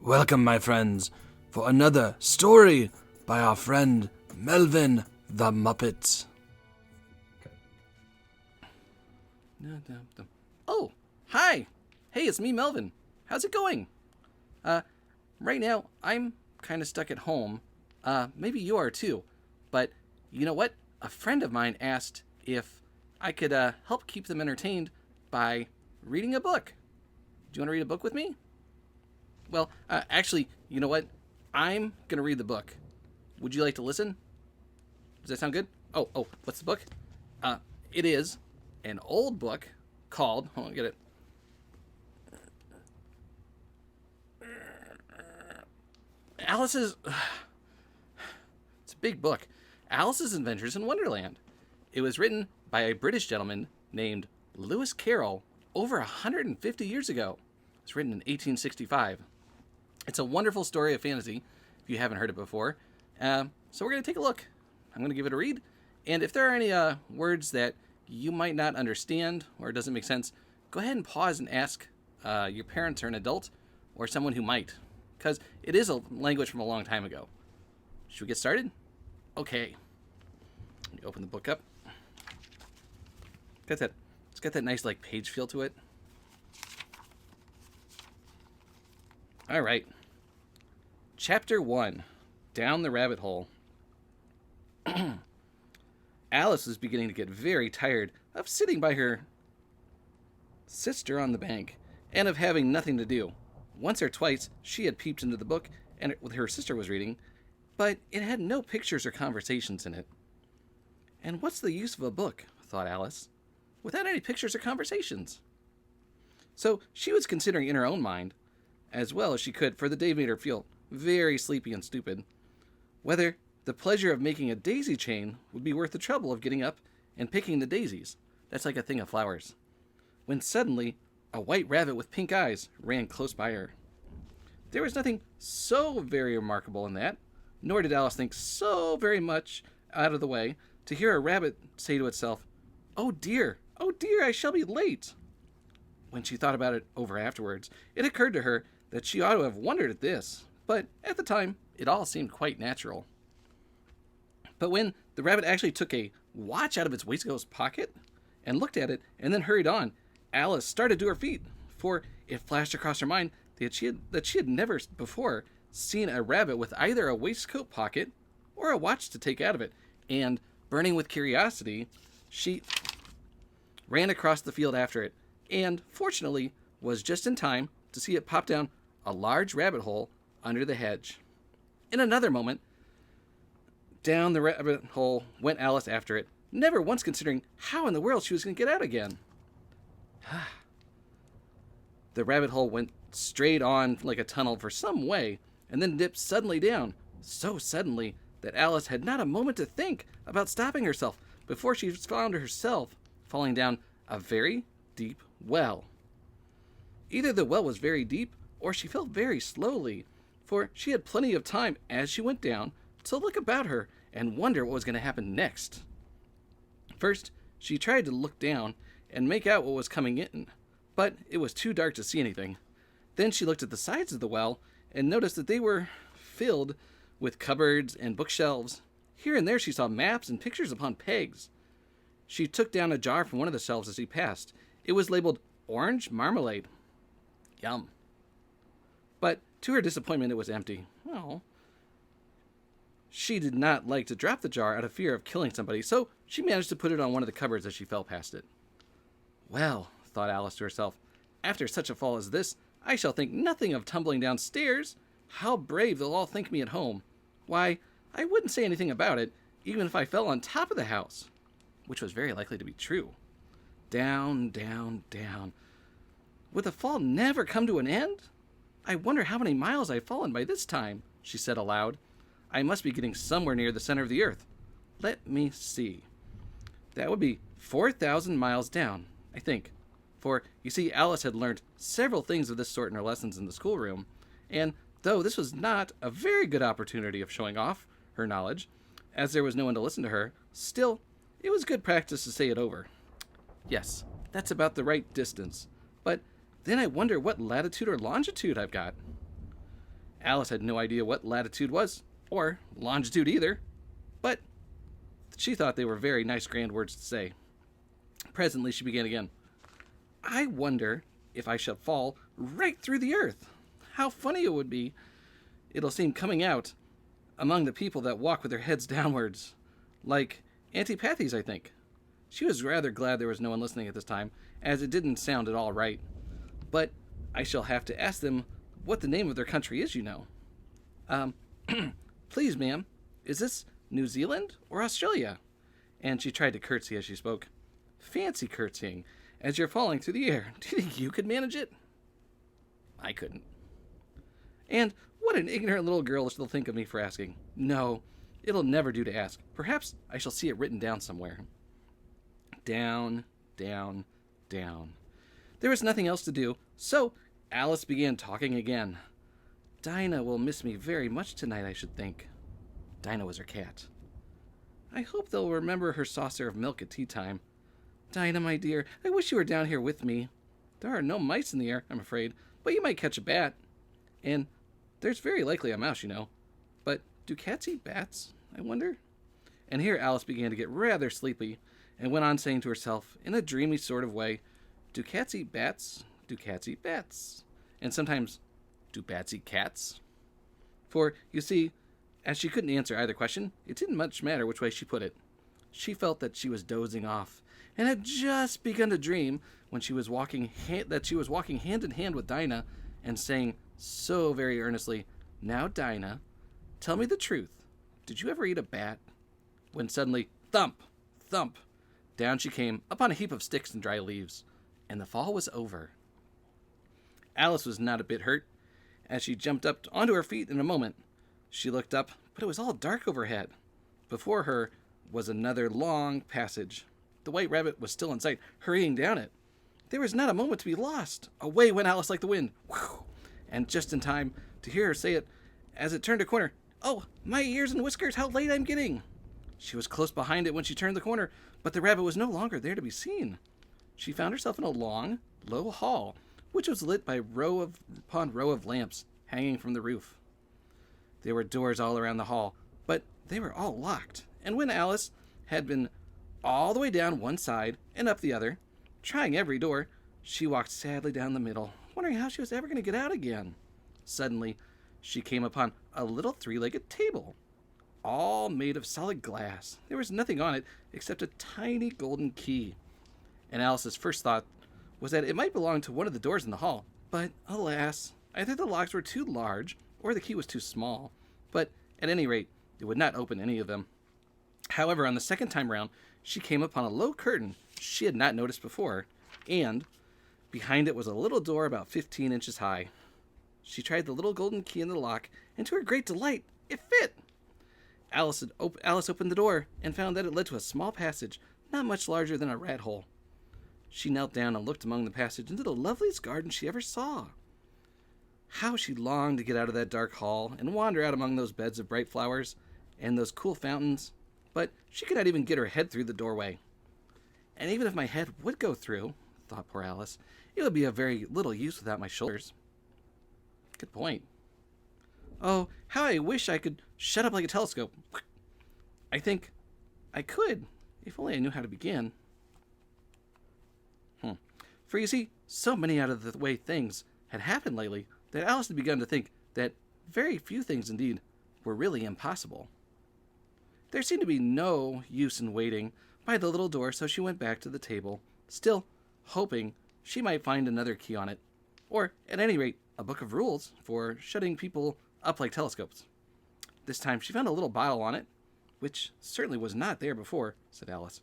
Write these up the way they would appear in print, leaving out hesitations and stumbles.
Welcome, my friends, for another story by our friend Melvin the Muppet. Oh, hi. Hey, it's me, Melvin. How's it going? Right now, I'm kind of stuck at home. Maybe you are too. But you know what? A friend of mine asked if I could help keep them entertained by reading a book. Do you want to read a book with me? Well, actually, you know what? I'm going to read the book. Would you like to listen? Does that sound good? Oh, what's the book? It is an old book called, hold on, get it. Alice's, it's a big book. Alice's Adventures in Wonderland. It was written by a British gentleman named Lewis Carroll over 150 years ago. It was written in 1865. It's a wonderful story of fantasy, if you haven't heard it before. So we're going to take a look. I'm going to give it a read. And if there are any words that you might not understand or it doesn't make sense, go ahead and pause and ask your parents or an adult or someone who might. Because it is a language from a long time ago. Should we get started? Okay. Let me open the book up. It's got that nice page feel to it. All right. Chapter 1. Down the Rabbit Hole. Alice was beginning to get very tired of sitting by her sister on the bank and of having nothing to do. Once or twice, she had peeped into the book and her sister was reading, but it had no pictures or conversations in it. And what's the use of a book, thought Alice, without any pictures or conversations? So she was considering in her own mind, as well as she could, for the day made her feel very sleepy and stupid, whether the pleasure of making a daisy chain would be worth the trouble of getting up and picking the daisies. That's like a thing of flowers. When suddenly, a white rabbit with pink eyes ran close by her. There was nothing so very remarkable in that, nor did Alice think so very much out of the way to hear a rabbit say to itself, oh dear, I shall be late." When she thought about it over afterwards, it occurred to her that she ought to have wondered at this, but at the time, it all seemed quite natural. But when the rabbit actually took a watch out of its waistcoat pocket and looked at it and then hurried on, Alice started to her feet, for it flashed across her mind that she had never before seen a rabbit with either a waistcoat pocket or a watch to take out of it, and, burning with curiosity, she ran across the field after it, and, fortunately, was just in time to see it pop down a large rabbit hole under the hedge. In another moment, down the rabbit hole went Alice after it, never once considering how in the world she was going to get out again. The rabbit hole went straight on like a tunnel for some way, and then dipped suddenly down, so suddenly that Alice had not a moment to think about stopping herself before she found herself falling down a very deep well. Either the well was very deep, or she fell very slowly, for she had plenty of time as she went down to look about her and wonder what was going to happen next. First, she tried to look down and make out what was coming in, but it was too dark to see anything. Then she looked at the sides of the well and noticed that they were filled with cupboards and bookshelves. Here and there she saw maps and pictures upon pegs. She took down a jar from one of the shelves as she passed. It was labeled orange marmalade. Yum. But to her disappointment, it was empty. Oh. She did not like to drop the jar out of fear of killing somebody, so she managed to put it on one of the cupboards as she fell past it. Well, thought Alice to herself, after such a fall as this, I shall think nothing of tumbling downstairs. How brave they'll all think me at home. Why, I wouldn't say anything about it, even if I fell on top of the house. Which was very likely to be true. Down, down, down. Would the fall never come to an end? I wonder how many miles I've fallen by this time, she said aloud. I must be getting somewhere near the center of the earth. Let me see. That would be 4,000 miles down, I think. For, you see, Alice had learned several things of this sort in her lessons in the schoolroom, and though this was not a very good opportunity of showing off her knowledge, as there was no one to listen to her, still, it was good practice to say it over. Yes, that's about the right distance, but then I wonder what latitude or longitude I've got. Alice had no idea what latitude was, or longitude either, but she thought they were very nice grand words to say. Presently she began again. I wonder if I shall fall right through the earth. How funny it would be. It'll seem coming out among the people that walk with their heads downwards. Like Auntie Patty's, I think. She was rather glad there was no one listening at this time, as it didn't sound at all right. But I shall have to ask them what the name of their country is, you know. Please, ma'am, is this New Zealand or Australia? And she tried to curtsy as she spoke. Fancy curtsying as you're falling through the air. Do you think you could manage it? I couldn't. And what an ignorant little girl she'll think of me for asking. No, it'll never do to ask. Perhaps I shall see it written down somewhere. Down, down, down. There was nothing else to do, so Alice began talking again. Dinah will miss me very much tonight, I should think. Dinah was her cat. I hope they'll remember her saucer of milk at tea time. Dinah, my dear, I wish you were down here with me. There are no mice in the air, I'm afraid, but you might catch a bat. And there's very likely a mouse, you know. But do cats eat bats, I wonder? And here Alice began to get rather sleepy, and went on saying to herself, in a dreamy sort of way, do cats eat bats? Do cats eat bats? And sometimes, do bats eat cats? For, you see, as she couldn't answer either question, it didn't much matter which way she put it. She felt that she was dozing off, and had just begun to dream when she was walking hand in hand with Dinah, and saying so very earnestly, Now, Dinah, tell me the truth. Did you ever eat a bat? When suddenly, thump, thump, down she came upon a heap of sticks and dry leaves, and the fall was over. Alice was not a bit hurt, as she jumped up onto her feet in a moment. She looked up, but it was all dark overhead. Before her was another long passage. The White Rabbit was still in sight, hurrying down it. There was not a moment to be lost. Away went Alice like the wind, whew, and just in time to hear her say it as it turned a corner. Oh, my ears and whiskers, how late I'm getting! She was close behind it when she turned the corner, but the rabbit was no longer there to be seen. She found herself in a long, low hall, which was lit by row upon row of lamps hanging from the roof. There were doors all around the hall, but they were all locked, and when Alice had been all the way down one side and up the other, trying every door, she walked sadly down the middle, wondering how she was ever going to get out again. Suddenly, she came upon a little three-legged table, all made of solid glass. There was nothing on it except a tiny golden key. And Alice's first thought was that it might belong to one of the doors in the hall. But, alas, either the locks were too large or the key was too small. But, at any rate, it would not open any of them. However, on the second time round, she came upon a low curtain she had not noticed before, and behind it was a little door about 15 inches high. She tried the little golden key in the lock, and to her great delight, it fit. Alice opened the door and found that it led to a small passage, not much larger than a rat hole. She knelt down and looked among the passage into the loveliest garden she ever saw. How she longed to get out of that dark hall and wander out among those beds of bright flowers and those cool fountains, but she could not even get her head through the doorway. And even if my head would go through, thought poor Alice, it would be of very little use without my shoulders. Good point. Oh, how I wish I could shut up like a telescope. I think I could, if only I knew how to begin. For you see, so many out of the way things had happened lately that Alice had begun to think that very few things indeed were really impossible. There seemed to be no use in waiting by the little door, so she went back to the table, still hoping she might find another key on it, or, at any rate, a book of rules for shutting people up like telescopes. This time she found a little bottle on it, which certainly was not there before, said Alice.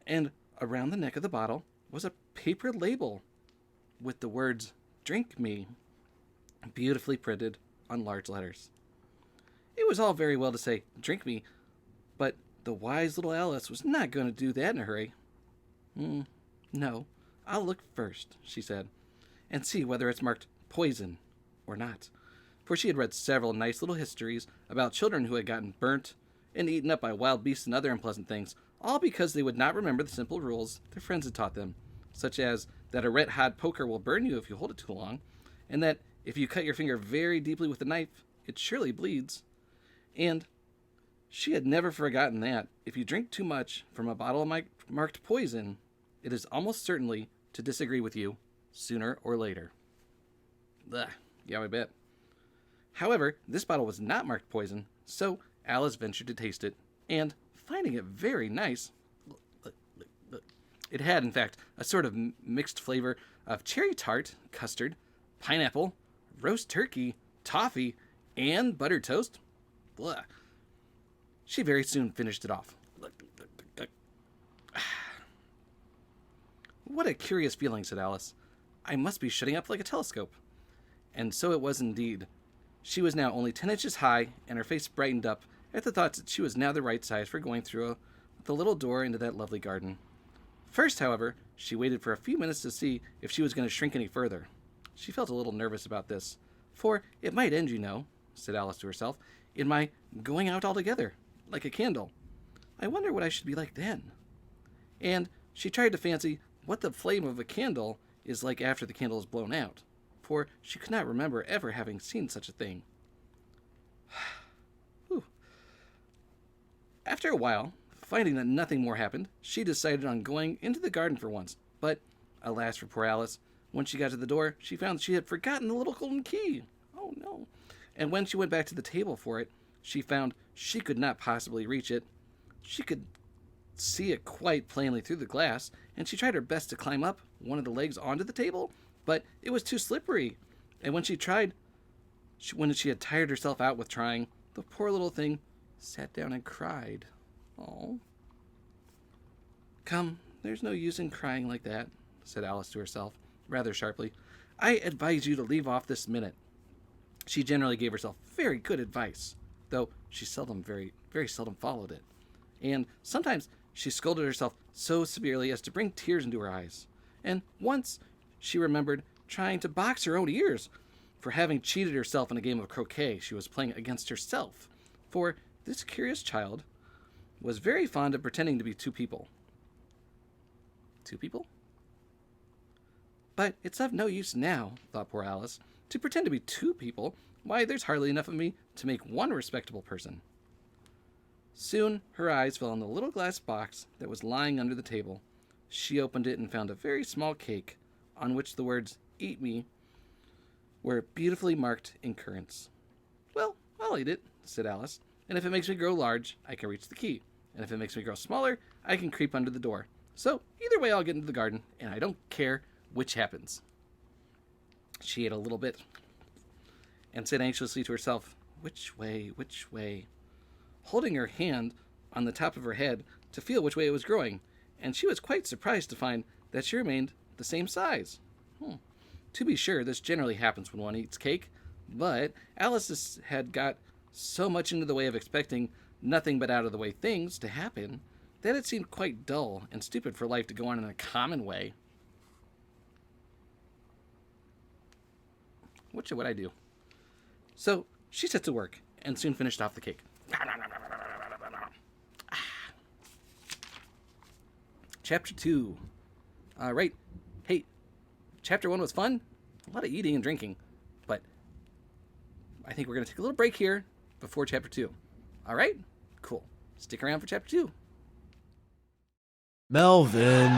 And around the neck of the bottle was a paper label with the words, "Drink me," beautifully printed on large letters. It was all very well to say, "Drink me," but the wise little Alice was not going to do that in a hurry. No, I'll look first, she said, and see whether it's marked poison or not. For she had read several nice little histories about children who had gotten burnt and eaten up by wild beasts and other unpleasant things, all because they would not remember the simple rules their friends had taught them, such as that a red-hot poker will burn you if you hold it too long, and that If you cut your finger very deeply with a knife, it surely bleeds. And she had never forgotten that if you drink too much from a bottle of marked poison, it is almost certainly to disagree with you sooner or later. Ugh, yeah, I bet. However, this bottle was not marked poison, so Alice ventured to taste it, and finding it very nice, it had, in fact, a sort of mixed flavor of cherry tart, custard, pineapple, roast turkey, toffee, and buttered toast. Blah. She very soon finished it off. What a curious feeling, said Alice. I must be shutting up like a telescope. And so it was indeed. She was now only 10 inches high, and her face brightened up at the thought that she was now the right size for going through the little door into that lovely garden. First, however, she waited for a few minutes to see if she was going to shrink any further. She felt a little nervous about this, for it might end, you know, said Alice to herself, in my going out altogether, like a candle. I wonder what I should be like then. And she tried to fancy what the flame of a candle is like after the candle is blown out, for she could not remember ever having seen such a thing. After a while, finding that nothing more happened, she decided on going into the garden for once. But, alas for poor Alice, when she got to the door, she found she had forgotten the little golden key. Oh no. And when she went back to the table for it, she found she could not possibly reach it. She could see it quite plainly through the glass, and she tried her best to climb up one of the legs onto the table, but it was too slippery. And when she had tired herself out with trying, the poor little thing sat down and cried. Oh. Come, there's no use in crying like that, said Alice to herself, rather sharply. I advise you to leave off this minute. She generally gave herself very good advice, though she very seldom followed it. And sometimes she scolded herself so severely as to bring tears into her eyes. And once she remembered trying to box her own ears for having cheated herself in a game of croquet she was playing against herself. For this curious child was very fond of pretending to be two people. Two people? But it's of no use now, thought poor Alice, to pretend to be two people. Why, there's hardly enough of me to make one respectable person. Soon her eyes fell on the little glass box that was lying under the table. She opened it and found a very small cake, on which the words, "Eat me," were beautifully marked in currants. Well, I'll eat it, said Alice, and if it makes me grow large, I can reach the key, and if it makes me grow smaller, I can creep under the door. So either way, I'll get into the garden, and I don't care which happens. She ate a little bit, and said anxiously to herself, which way, holding her hand on the top of her head to feel which way it was growing, and she was quite surprised to find that she remained the same size. To be sure, this generally happens when one eats cake, but Alice had got so much into the way of expecting nothing but out-of-the-way things to happen that it seemed quite dull and stupid for life to go on in a common way. What should I do? So she set to work and soon finished off the cake. Chapter 2. All right. Hey, Chapter 1 was fun. A lot of eating and drinking. But I think we're going to take a little break here before Chapter 2. All right? Cool. Stick around for Chapter 2. Melvin.